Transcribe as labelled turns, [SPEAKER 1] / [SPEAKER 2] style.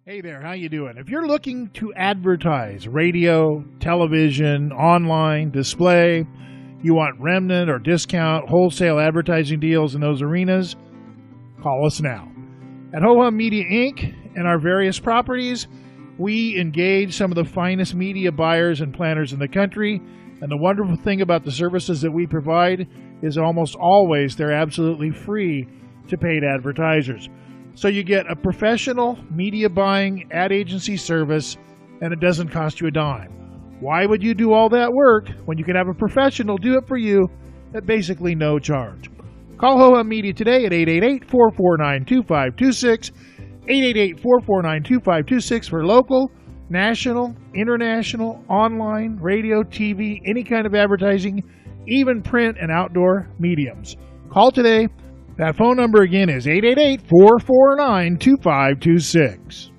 [SPEAKER 1] Hey there, how you doing? If you're looking to advertise radio, television, online, display, you want remnant or discount wholesale advertising deals in those arenas, call us now. At Ho Hum Media Inc. and our various properties, we engage some of the finest media buyers and planners in the country, and the wonderful thing about the services that we provide is almost always they're absolutely free to paid advertisers. So you get a professional media buying ad agency service, and it doesn't cost you a dime. Why would you do all that work when you can have a professional do it for you at basically no charge? Call Ho Hum Media today at 888-449-2526, 888-449-2526 for local, national, international, online, radio, TV, any kind of advertising, even print and outdoor mediums. Call today. That phone number again is 888-449-2526.